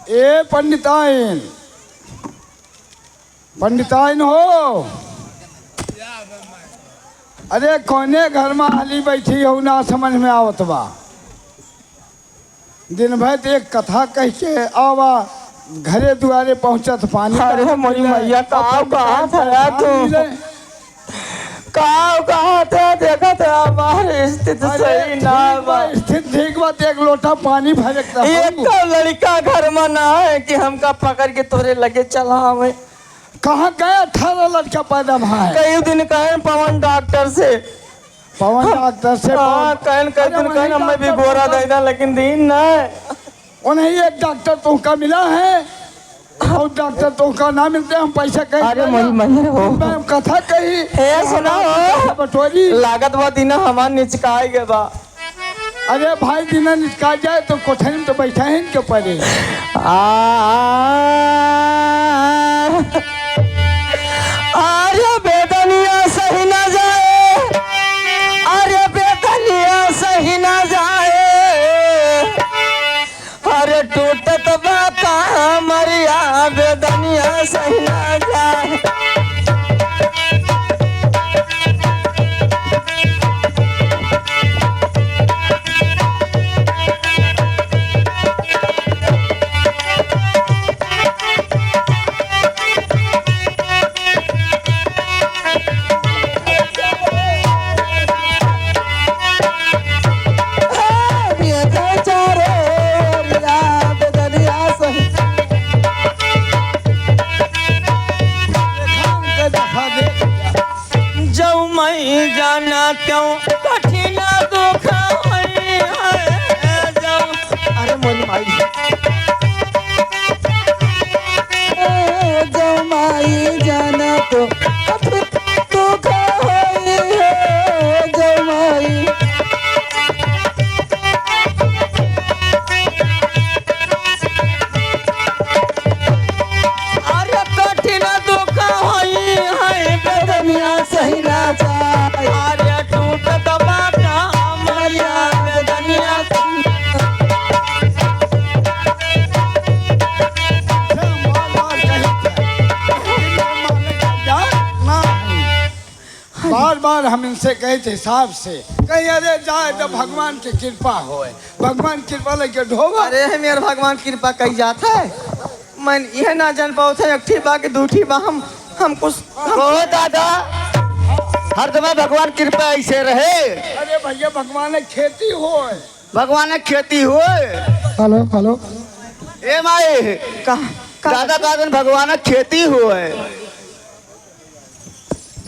ए पंडिताइन, पंडिताइन हो। अरे कोने घर में हाली बैठी हो ना समझ में आवत बा। दिन भर एक कथा कह के आवा घरे दुआरे पहुंचत पानी। अरे मोरी मैया कहाँ था तू? कहाँ था? देखा था हमारी स्थिति सही ना बा। स्थिति ठीक बात। एक लोटा पानी भर एक लड़का घर में ना है कि हमका पकड़ के तोरे लगे चला हमें। कहाँ गए? 18 लड़का पैदा भाई। कई दिन कहे पवन डॉक्टर से, पवन डॉक्टर से कहन हमें भी गोरा देना लेकिन दिन ना उन्हें एक डॉक्टर तुमका मिला है और डॉक्टर तुमका ना मिलते हम पैसा कहीं। अरे मही हो कथा कही सुना बटोरी लागत बा दिन हमार निचकाए गे बा। अरे भाई दिन निचका जाए तो कोठरी में तो बैठा है इनके परे। अरे बेदनिया सही ना जाए, अरे बेदनिया सही ना जाए, अरे टूटत बा कमरिया बेदनिया सही ना जाए। जाना क्यों कठिन दुख है। अरे मोरी माई जो माई जाना तो दुख है जो माई। अरे कठिन दुख है बेदनिया सही ना जाए। अरे टूटत बा कमरिया बेदनिया बार बार हम इनसे कहे थे हिसाब से कहीं अरे जाए तो भगवान की कृपा हो। भगवान कृपा लेके ढोगा। अरे मेरे भगवान कृपा कही जाता है। मैं यह ना जान पाते एक ठीक बा कि दूठी बा हम कुछ दादा हर समय भगवान कृपा ऐसे रहे। अरे भैया भगवान ने खेती हो, भगवान ने खेती हो। हेलो हेलो ए माए दादा का दिन भगवान ने खेती हो है।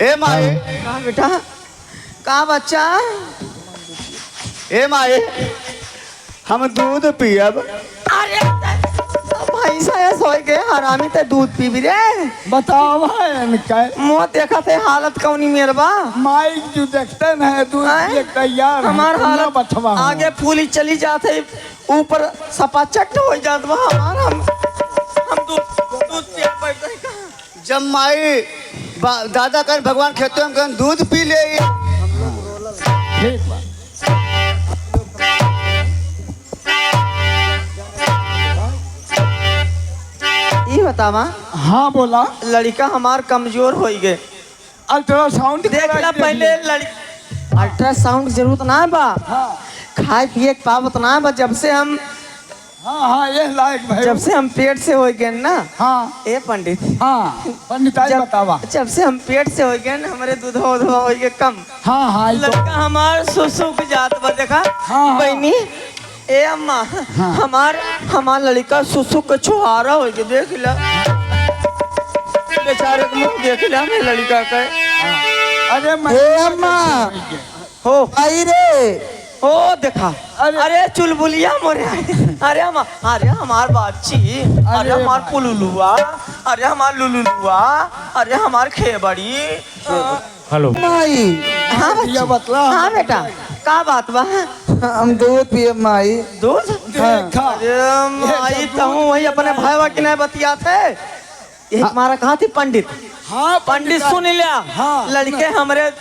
ए माए कहा बेटा कहा बच्चा? ए माए हम दूध पियब। अरे भैंसा सोए के हरामी ते दूध पी भी रे। बताओ भाई मुँह देखा थे हालत कौनी मेरे बा। माइक जो देखते है दूध तैयार हमार हालत बचवा आगे फूली चली जाते ऊपर सपा चट हो जात बा। हमार हम दूध पिए जब माई दादा कर भगवान खेते हम कहीं दूध पी ले। ठीक बा। ये बतावा। हाँ बोला। लड़का हमार कमजोर हो गए। अल्ट्रासाउंड देख ला पहले अल्ट्रासाउंड जरूरत ना बा। हाँ। खाए पिए के पावत ना बा। जब से हम हाँ ये लायक भाई जब से हम पेट से हो गए ना। हाँ ए पंडित। हाँ पंडिताई बतावा। जब से हम पेट से हो गए ना हमारे दूध हो गए कम। हाँ हाँ लड़का हमार सुसुक जात बा। देखा हाँ, बहनी ए अम्मा हाँ। हमार लड़का सुसुक छुहारा हो गया। देख ला बेचारे को मुंह देख ला मेरे लड़का का। अरे अम्मा हो आई रे ओ देखा। अरे चुलबुलिया मोरे। अरे हमार बाची, अरे हमार पुलुलुआ, अरे हमार लुलुलुआ, अरे हमार खेबड़ी। हेलो माई। हाँ ये बतला। हाँ बेटा का बात बा? हम दूध पिए माई। दूध? अरे माई तहूँ वही अपने भाईवा की नहीं बतिया थे। ये हमारा कहा थी पंडित। हाँ पंडित सुन लिया। हाँ लड़के हमारे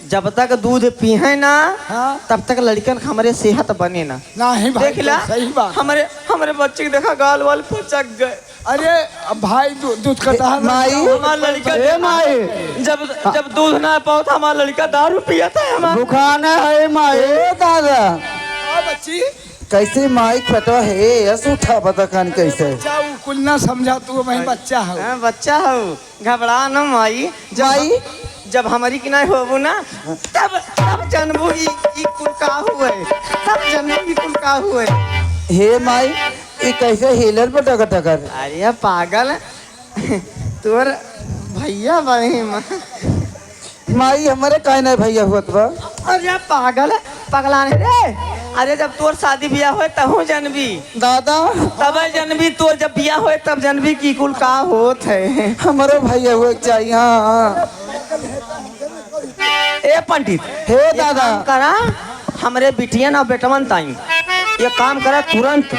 जब तक दूध पीहे ना हाँ। तब तक लड़कन के हमारे सेहत बने ना। नहीं भाई, देख ला तो सही बात। हमारे हमारे बच्चे के देखा गाल वाल पचक गए। अरे अब भाई दूध का दहन माई, हमारा लड़का ए माई, जब जब दूध ना पाओ था हमारा लड़का दारू पिया था हमारा। बुखाना है माई। ए दादा बच्ची कैसे माई पता है ऐसे उठा पता खान कैसे जाऊ कुल ना समझा तू वही बच्चा है। हाँ, बच्चा हो घबरा न माई। माई जब हमारी की नहीं होबू ना तब तब जानबू ई कुल का हुए, तब जानबू ई कुल का हुए। हे माई ये कैसे हिलर पर टकर टकर। अरे पागल तोर भैया बही माई हमारे काहे नहीं भैया हुआ बा। अरे पागल पगला नहीं रे। अरे जब तोर शादी ब्याह होए तब जानबी दादा तब जानबी, तोर जब ब्याह होए तब जानबी की कुल का होत है। हमारे भैया हुआ चाहिए। हाँ ए पंडित हे ये दादा काम करा हमरे बिटियन और बेटवन ताई ये काम करा, तुरंत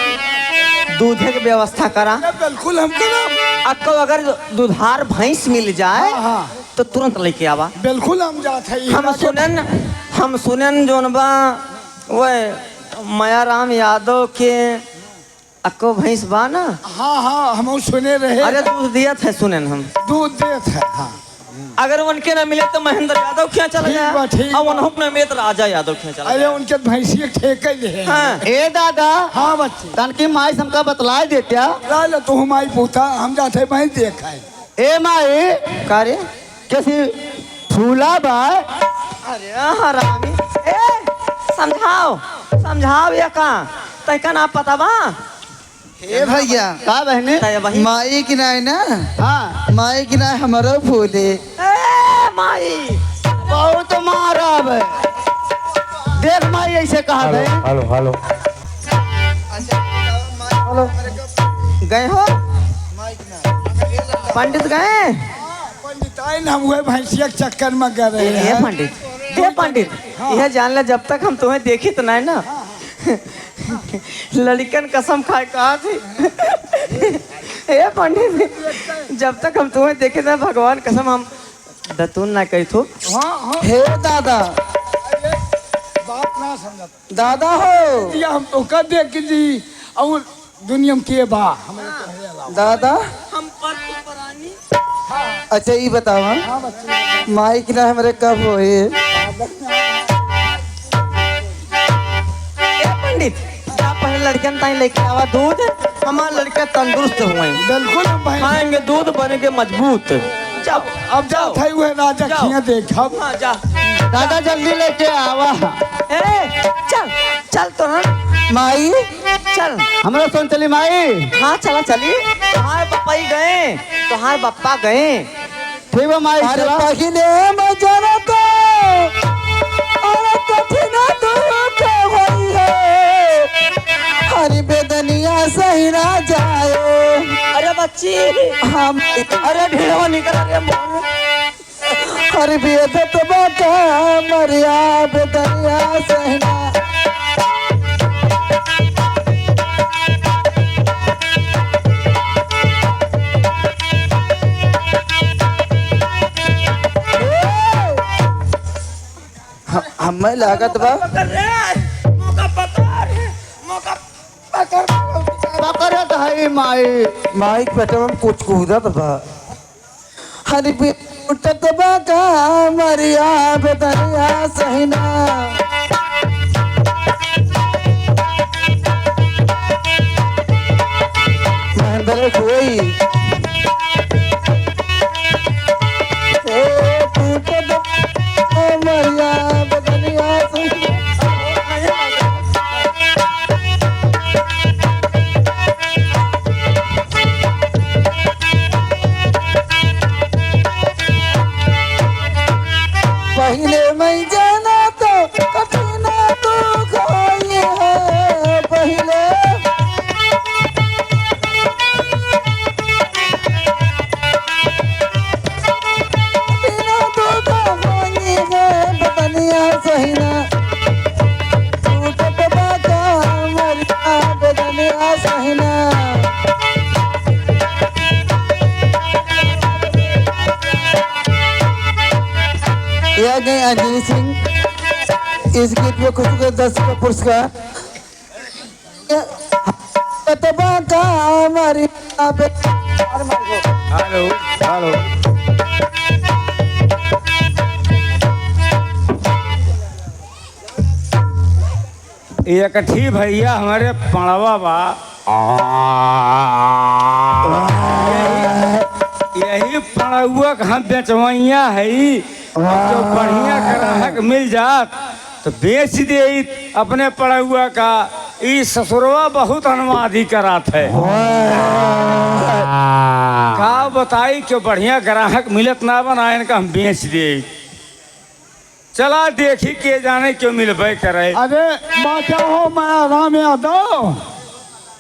दूध की व्यवस्था करा। बिल्कुल हम करा। आपको अगर दुधार भैंस मिल जाए हाँ। तो तुरंत लेके आवा। बिल्कुल हम जात है। हम सुनन जोन बा वो माया राम यादव के अक्को भैंस बा ना। हाँ हाँ हम सुने रहे। अरे दूध दिया था सुनन हम दूध देत है। हाँ अगर उनके ना मिले तो महेंद्र यादव क्या चला ठीक बा, ठीक जाए और उन्होंने ना मिले तो राजा यादव क्या चला अरे जाए। उनके भैंसिया ठेके ले हैं। हाँ ए दादा हाँ बच्चे तन की माई हमका बतला देत्या। लाल तू हमारी पूछा हम जाते भाई देखा है। ए माई कार्य कैसी फूला बा। अरे हरामी ए समझाओ समझाओ या का तैका ना पता बा। ए भैया का बहने तय वही। माई की नाय ना। हाँ माई की नाय हमारा फूले ए माई बहुत मारब। देख माई ऐसे कहा है। हेलो हेलो हेलो गए हो पंडित गए। पंडिताइन हम हुए भैंसिया के चक्कर में गए रहे ये हैं। पंडित ये पंडित यह जान ले जब तक हम तुम्हें देखे तो नहीं ना लड़कन कसम खाए कहा थी। ये पंडित जब तक हम तुम्हें देखे थे भगवान कसम हम दतून ना कही थो। हाँ हाँ हे दादा बात ना समझा दादा हो या हम तो कर दे कि जी और दुनिया में के बा हमारे तो है अलावा। दादा हम पर परानी अच्छा ये बताओ हाँ बच्चे माई की नाय हमारे कब होए। पंडित क्या पहले लड़कन ताई लेके आवा दूध हमारा लड़का तंदुरुस्त हुए बिल्कुल हम भाई खाएंगे दूध बनेंगे मजबूत। जाओ अब जाओ थे हुए राजा जाओ। खिया देखा हाँ जा दादा जल्दी लेके आवा। ए चल चल तो ना माई चल। हमारा सुन चली माई। हाँ चला चली तुम्हारे पापा ही गए तुम्हारे पापा गए। ठीक है माई अरे पहले मजाना तो अरे कठिन तो क्या हुई है। हरी बेदनिया सही ना जाए। अरे बच्ची हम अरे ढेर निकल अरे मोर। हरी बेदत बाका मरिया बेदनिया सही ना। हमें लागत बा पकड़ रे मौका पकड़ मौका पकड़ पकड़त है माई माई पेटवा में कुछ कूदत बा। हरी पे उठत बा का मरिया बेदनिया सहीना। महेंद्र कोई ए टूटत बा मरिया बेदनिया सहीना। पहले मैं जाना तो कठिन तू खोई है। पहले गए अंजलि सिंह, इस गीत में खुद को 10 का पुरस्कार। कतबा का हमारी हेलो हेलो ये कठी भैया हमारे पड़वा बा यही पड़ुआ का हम बेचवैया है जो बढ़िया ग्राहक मिल जात तो बेच दे अपने पड़ुआ का। ई ससुरवा बहुत अनुवादी करात है का बताई क्यों बढ़िया ग्राहक मिलत ना बना इनका हम बेच दे। चला देखी के जाने क्यों मिलबे करे। अरे बाचा हो मैं राम यादव।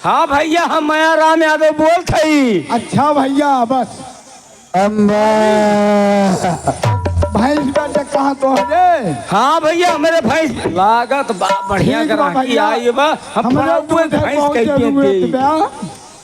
हाँ भैया हम माया राम यादव बोल थई। अच्छा भैया बस अम्बा भैंस बेटे कहाँ तो है? हाँ भैया मेरे भैंस लागत बा बढ़िया ठीक बा ग्राहकी भैया। आई बा हम हमरे पड़ुआ दूध भैंस बहुत कह जरूरत के बा।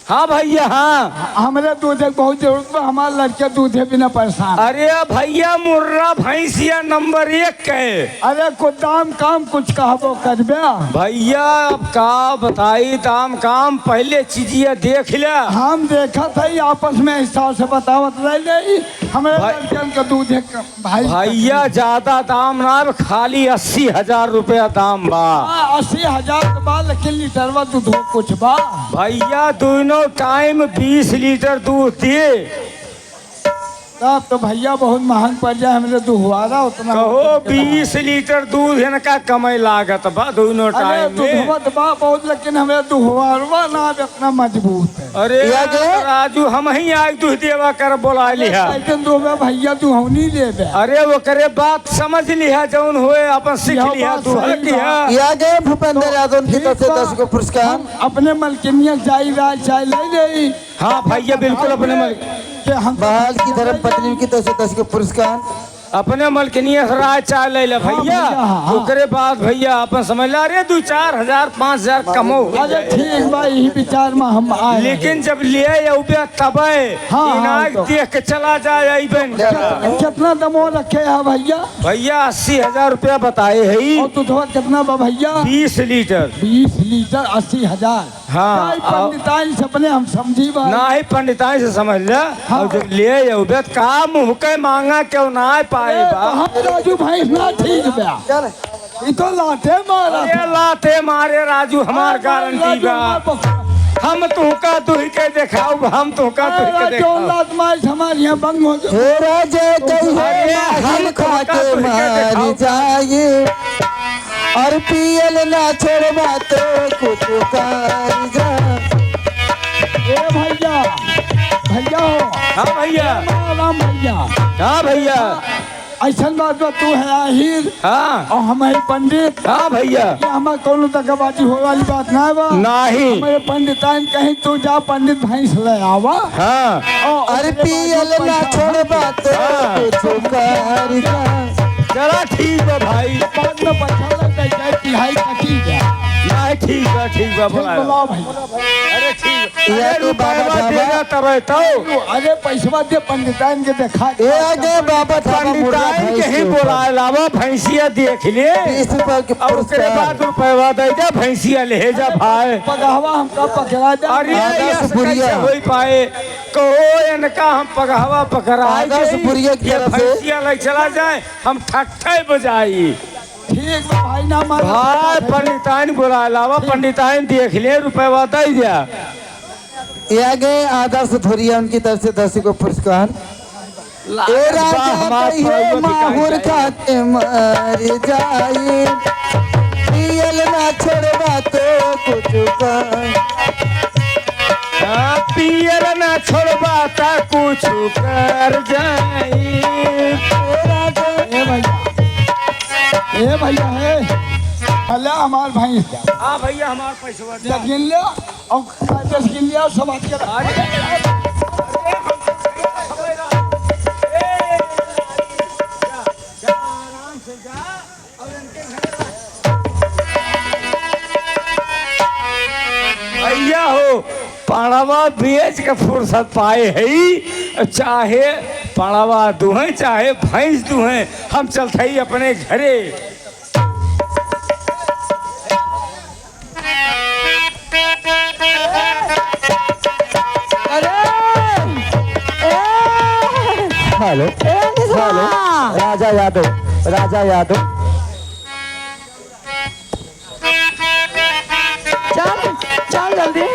हाँ भैया हाँ। हमरे दूध की बहुत जरूरत बा। हमारे लड़के दूधे बिना परेशान। अरे भैया मुर्रा भैंसिया नंबर 1 के। अरे कुछ दाम काम कुछ कहबो कर बे। भैया अब का बताई दाम काम पहले चीजिया देख लिया। हम देखा था ही आपस में हिसाब से बतावत रहे हमारे भाई- लड़कन का दूध है भाई। भैया ज्यादा दाम ना खाली 80,000 रुपया दाम बा। 80,000 के बाद लेकिन लीटर दूध हो कुछ बा। भैया दोनों टाइम 20 लीटर दूध दिए। तब तो भैया बहुत महंग पड़ जाए हमरे दुहवारा उतना। कहो 20 लीटर दूध इनका कमाई लागत बा दोनों अरे टाइम में। दुधवा तो बा बहुत लेकिन हमें दुहवारवा ना इतना मजबूत है। अरे या के? राजू हम ही आए दूध देवा कर बोला लिहा। लेकिन दुहवा भैया तू हवनी ले बे। अरे वो करे बात समझ लिहा जौन होए अपन सीख यह लिहा बात तू सही हट लिहा। बा। या गए भूपेंद्र यादव की तरफ से ठीक बा। 10 को पुरस्कार। हम अपने मलकिनिया चाय राज चाय ले गई हाँ भैया बिल्कुल अपने कि हम बहाल की धर्म पत्नी की तरफ से 10 को पुरस्कार। अपने मलकिनिया से राय चाय ले ले भैया। भैया, हाँ। ओकरे बाद भैया अपन समझ ला रे 2-4 हजार 5,000 कमो। अरे ठीक बा यही विचार में हम आए। लेकिन जब ले अबे तबे हाँ, इनाक तो। देख के चला जाए अइबन का। कितना दमो रखे है भैया? भैया 80,000 रुपया बताए है। और दूधवा कितना बा भैया? 20 लीटर 20 लीटर 80,000। हाँ, क्या पंडिताइन सपने हम समझी बा। ना ही पंडिताई से समझ ले। हाँ। और जब ले अबे का मुँह के मांगा क्यों ना पाए बा। हम राजू भाई ना ठीक बा। ये तो लाते मारा। अरे लाते मारे राजू हमार गारंटी बा। हम तुहका तुही के दिखाओ हम तुहका तुही के जो दिखाओ। लात मार हमारे यहाँ बंग हो जाए। हे राजे कहिए अरे हम हम खा तुमका के तुही के मार दिखाओ। जाए और पियल ना छोड़वा तो कुछ कर जा। ए भैया भैया हो हाँ भैया राम भैया हाँ भैया ऐसा बात बा तू है आहिर हाँ और हम है पंडित। हाँ भैया ये हमारे कोनो दगाबाजी हो वाली बात ना बा। नहीं हमारे पंडिताइन कहीं तू जा पंडित भैंस ले आवा। हाँ और पियल ना छोड़वा तो कुछ कर जा। चला ठीक है भाई। बाद में पैसा लग जाए तिहाई कटी जाए। नहीं ठीक बा बोला। बुलाओ भाई। अरे ठीक या अरे तो बाबा रुपया बाबा। देगा तब तो अरे पैसा दे पंडिताइन के देखा। ए आगे बाबा थापा मुर्गा पंडिताई के भैंस ही के बोला लावा भैंसिया देख ले 20 रुपए के और उसके बाद रुपया दे जा भैंसिया ले जा भाई। पगहवा हमका पकड़ा जा। अरे आधा ये से बुढ़िया। कैसे हो पाए कहो इनका हम पगहवा पकड़ाए आधा से बुढ़िया की तरफ से। भैंसिया ले चला जाए हम ठट्ठे बजाई। ठीक बा भाई ना मार। भाई पंडिताइन बोला लावा पंडिताइन देख ले रुपया दे दिया। ये आगे आदर्श धोरिया उनकी तरफ से 10 को पुरस्कार। ए राजा कहिए माहुर खा के मर जाए पियल ना छोड़वा तो कुछ कर। पियर न छोड़बा ता कुछ कर जाई। ए भैया है भले हमार भाई हाँ भैया हमार पैसा दे। गिन ले और कागज गिन लिया और सब हाथ के भैया हो पड़वा बेच के फुर्सत पाए है चाहे पड़वा दुहें चाहे भैंस दुहें, हम चलते ही अपने घरे। हेलो हेलो, राजा यादव, राजा यादव। चल चल जल्दी।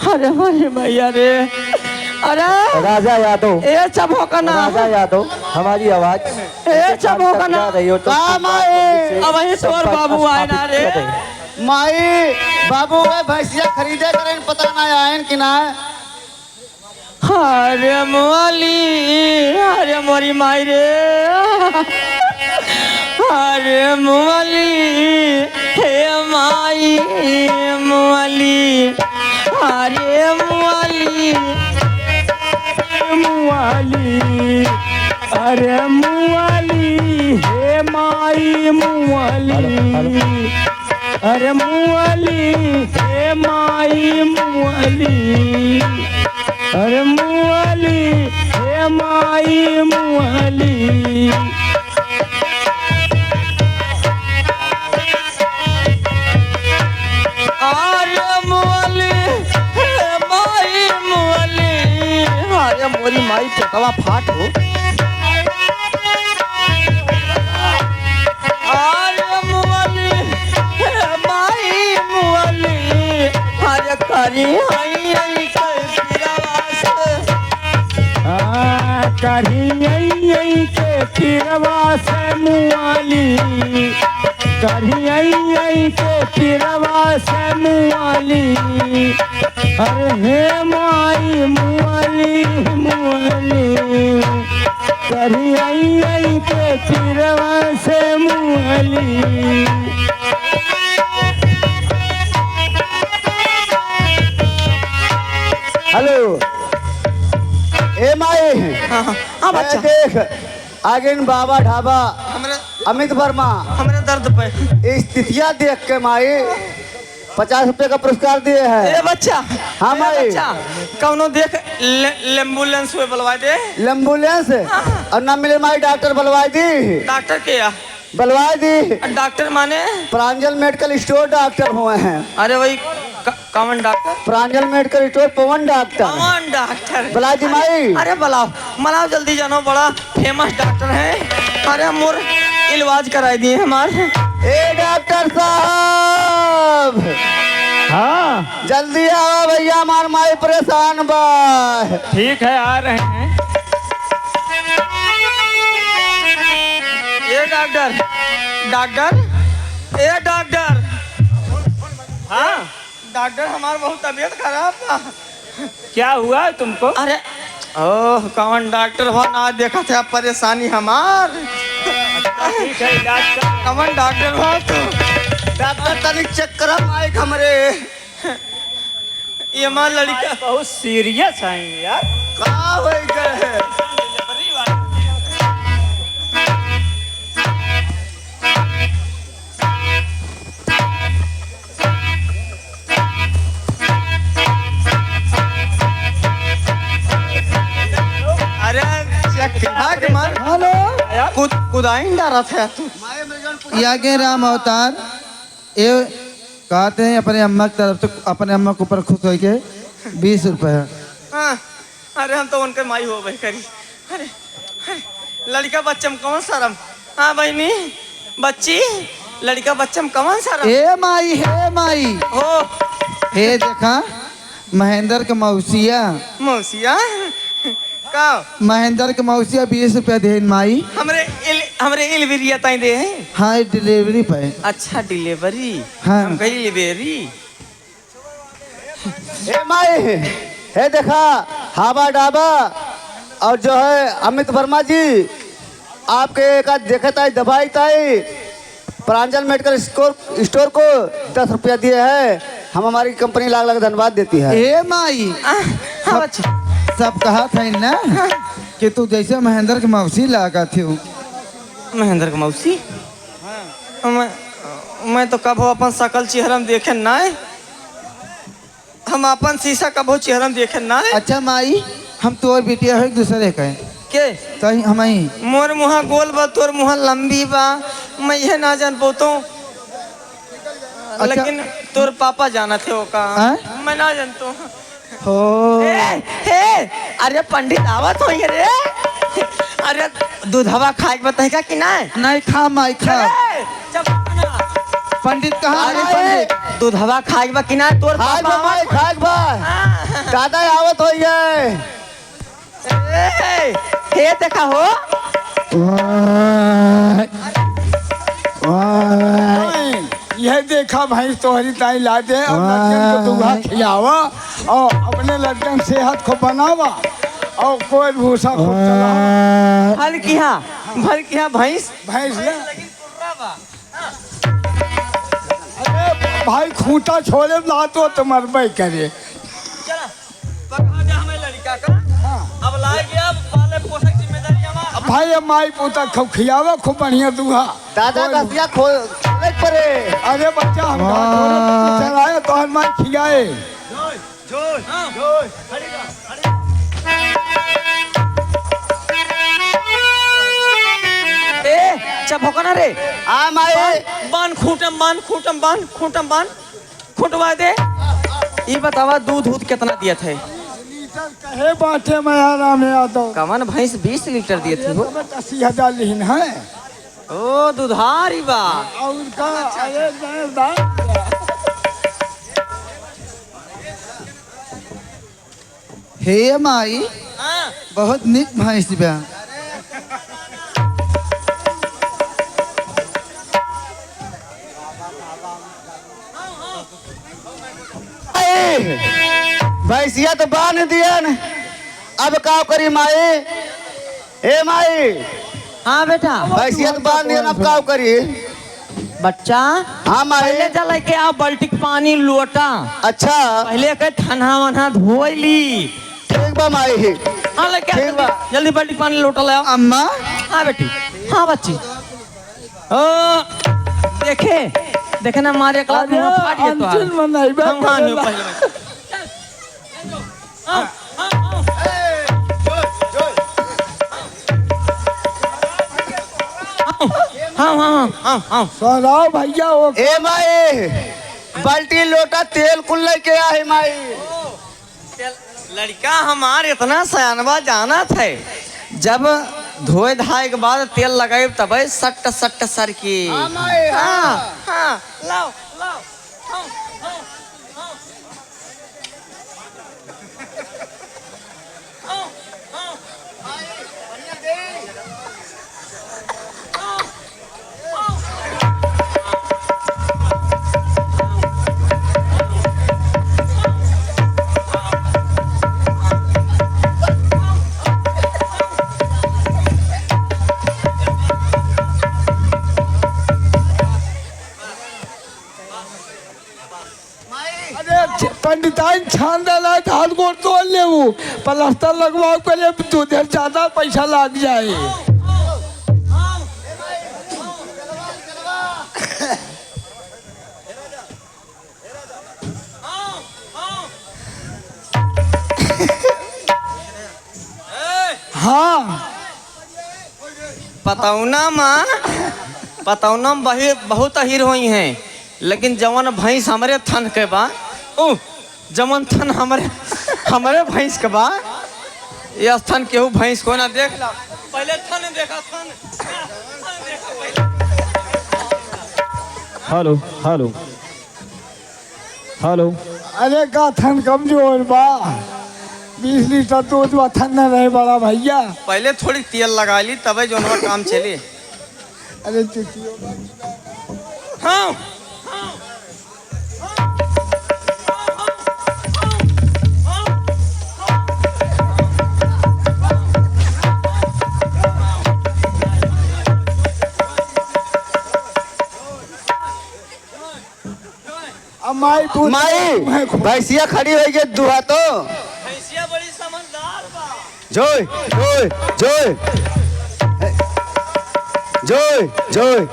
अरे अरे भैया रे, अरे राजा यादव, ए चबो का ना, राजा यादव, हमारी आवाज ए चबो का ना। रही हो तो अब वही तोर बाबू आए ना रे। माई बाबू वे भैंसिया खरीदे करें, पता ना आयन कि ना। अरे मोली, अरे मोरी माई रे, अरे मोली, हे माई मोली, अरे मोली, मुआली, अरे मुआली, हे माई मुआली, अरे मुआली, हे माई मुआली, अरे मुआली, हे माई मुआली। अरे मोली, हे माई मोली, अरे मोरी माई पेटवा फाट हो। अरे मोली, हे माई मोली, अरे करी आई आई कढ़िया के पिरवा से मुआली, कढ़िया के पिरवा से मुआली, अरे हे माई मुआली मुआली, कढ़िया के पिरवा से मुआली। हेलो ए माई, हाँ बच्चा, देख आगे बाबा ढाबा हमरे अमित वर्मा, हमरे दर्द पे स्थितियाँ देख के माई 50 रुपए का पुरस्कार दिए हैं। ए बच्चा, हाँ ए माई। बच्चा, कौनो देख एम्बुलेंस में बुलवा दे। एम्बुलेंस और ना मिले माई डॉक्टर बुलवाई दी, डॉक्टर के या बुलवाई दी। डॉक्टर माने प्रांजल मेडिकल स्टोर डॉक्टर हुए हैं। अरे वही कौन डॉक्टर? प्रांजल मेडिकल स्टोर पवन डॉक्टर। कौन डॉक्टर? बुला दी माई। अरे बुलाओ मलाओ जल्दी, जानो बड़ा फेमस डॉक्टर है। अरे मोर इलाज कराई दिए हमारे। ए डॉक्टर साहब, हाँ जल्दी आओ भैया, हमार माई परेशान बा। ठीक है, आ रहे हैं। ए डॉक्टर, डॉक्टर, ए डॉक्टर, हाँ डॉक्टर हमारा बहुत तबीयत खराब था। क्या हुआ तुमको? अरे ओह, कौन डॉक्टर हो ना देखा था परेशानी हमार। ठीक है, इलाज कर। कौन डॉक्टर हो तू? डॉक्टर तनिक चेक करा माई हमरे। ये हमार लड़का बहुत सीरियस है यार। का हो गए? अरे चेक मार। हेलो, कुदाई डरा था तू। यागे राम अवतार ये कहते हैं अपने अम्मा की तरफ से, अपने अम्मा के ऊपर खुश हो के 20 रुपए। हाँ, अरे हम तो उनके माई हो भाई करी। अरे लड़का बच्चा में कौन शर्म? हाँ बहनी, बच्ची लड़का बच्चा में कौन शर्म? हे माई, हे माई, हो हे देखा महेंद्र के मौसिया, मौसिया का महेंद्र के मौसिया 20 रुपया दे माई। हमरे इलविरिया ताई दे हैं। हाँ डिलीवरी पे। अच्छा डिलीवरी। हाँ। हम कही डिलीवरी। हे माई, हे देखा हाबा डाबा और जो है अमित वर्मा जी आपके एक देखे ताई दवाई ताई प्रांजल मेडिकल स्टोर को 10 रुपया दिए है। हम हमारी कंपनी लाख लाख धन्यवाद देती है। ए माई, हाँ बच्चा, सब कहा था ना कि तू जैसे महेंद्र की मौसी लगा थी। महेंद्र की मौसी? मैं तो कब अपन सकल चेहरा में देखे ना, हम अपन शीशा कब चेहरा में देखे ना। अच्छा माई, हम तो और बिटिया है एक दूसरे का है के तो हम ही मोर मुहा गोल बा तोर मुहा लंबी बा मैं ये ना जान पातो लेकिन तोर पापा जाना थे वो का हाँ? मैं ना जानतो हो हे अरे पंडित आवत हो रे अरे दूधवा खाए के बताए का कि नहीं नहीं खा माई खा पंडित कहाँ अरे है पंडित दूधवा खाए बा कि नहीं तोर खाए पापा बा माई खाए बा दादा आवत हो गए हे देखा हो यह देखा भाई तोहरी ताई ला दे और लड़कन को दूल्हा खिलावा और अपने लड़कन सेहत को बनावा और कोई भूसा खूब चलावा भल किया भैंस भैंस ले अरे भाई खूंटा छोड़े ला तो मरबई करे अब लाए गया पाले पोषक जिम्मेदारी हमारा भाई अब माई पोता खूब खिलावा खूब बढ़िया दूल्हा दादा का दिया खोले परे अरे बच्चा हम चलाए तो हर माई खिलाए चपकना रे आ माई बान खूंटम खूंटवा दे ये बतावा दूध कितना दिया थे लीटर कहे बाटे मैं आराम में आता हूँ कवन भैंस 20 लीटर दिए थे वो 80,000 लिहिन है ओ दुधारी बा और उनका अरे दाम हे माई बहुत निक भैंस बा भैंसिया तो बांध दियन अब का करी माई हे माई हाँ बेटा भैंसिया तो बांध दियन अब का करी बच्चा हाँ माई पहले चल के आओ बाल्टी पानी लोटा अच्छा पहले के ठन्हा वन्हा धोइली ठीक बा माई हाँ लेके आ, ठीक बा। जल्दी बाल्टी पानी लोटा ले आओ अम्मा हाँ बेटी हाँ बच्ची ओ देखे ना मारे क्लास में फाट गया तो अंतिम मनाई हम हाँ नहीं पहले हाँ सोराव भैया वो ए माई बाल्टी लोटा तेल कुल लेके आ है माई लड़का हमार इतना सयानवा जाना थे जब धोए धाए के बाद तेल लगाए तब सट सट सर की हाँ हाँ लाओ लाओ अरे पंडिताइन छान डाला हाथ गोड़ तोड़ ले वो प्लास्टर लगवाओ पहले तो देर ज्यादा पैसा लग जाए हाँ पतौना बहुत अहिर हुई हैं लेकिन जवन भैंस हमारे थन के बा जवन थन हमारे भैंस के बा ये थन केहू भैंस को ना देख ला पहले थन देखा थन देखा हेलो हेलो हेलो अरे का थन कमजोर बा 20 लीटर दूध बा थन न रहे बड़ा भैया पहले थोड़ी तेल लगा ली तबे जो काम चले अरे चुटियो हाँ माई माई भैंसिया खड़ी हो गई दुहा तो भैंसिया बड़ी समझदार बा जोय जोय जोय जोय जोय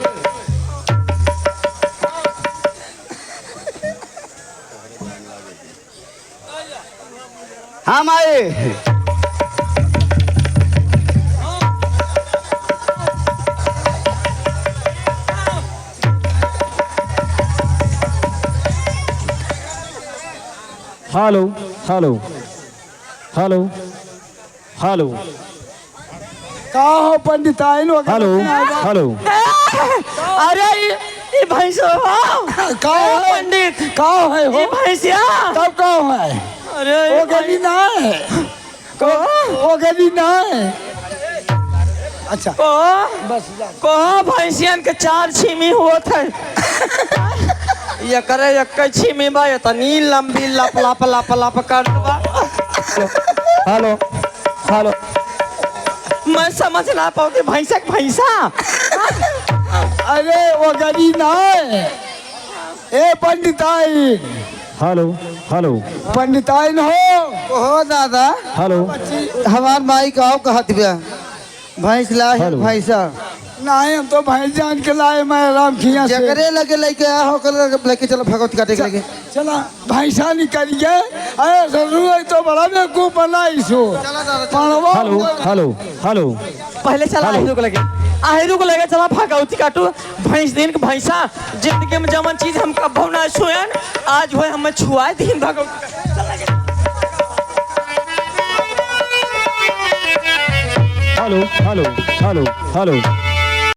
हाँ माई हेलो हेलो हेलो हेलो का हो पंडिताइन हेलो हेलो अरे ये भैंसो का है पंडित का है हो ये भैंसिया तब का है अरे वो गली ना है वो गली ना है अच्छा को बस जा। को भैंसियन के 4 छीमी हुआ था ये करे एक छीमी बा ये तनी लंबी लप लप लप लप कर बा हेलो हेलो मैं समझ ना पाती भैंसा के भैंसा अरे वो गली ना है ए पंडिताइन हेलो हेलो पंडिताइन हो दादा हेलो हमार माई का कहत बिया भैंस ला है हेलो। भैंसा नहीं हम तो भैंस जान के लाए मैं राम खिया से जकरे लगे लेके आ हो कर लेके चलो भगवत काटे के लगे चला भैंसा निकल गए अरे ससुर तो बड़ा बेवकूफ बना इसो पढ़वा हेलो हेलो हेलो पहले चला आहिरू को लगे आहिरू को लगे चला भागवती काटू भैंस दिन के भैंसा जिंदगी में जमन चीज हम कभू ना छुएन आज होए हमें छुआए दिन भागवती चला गया हेलो हेलो हेलो हेलो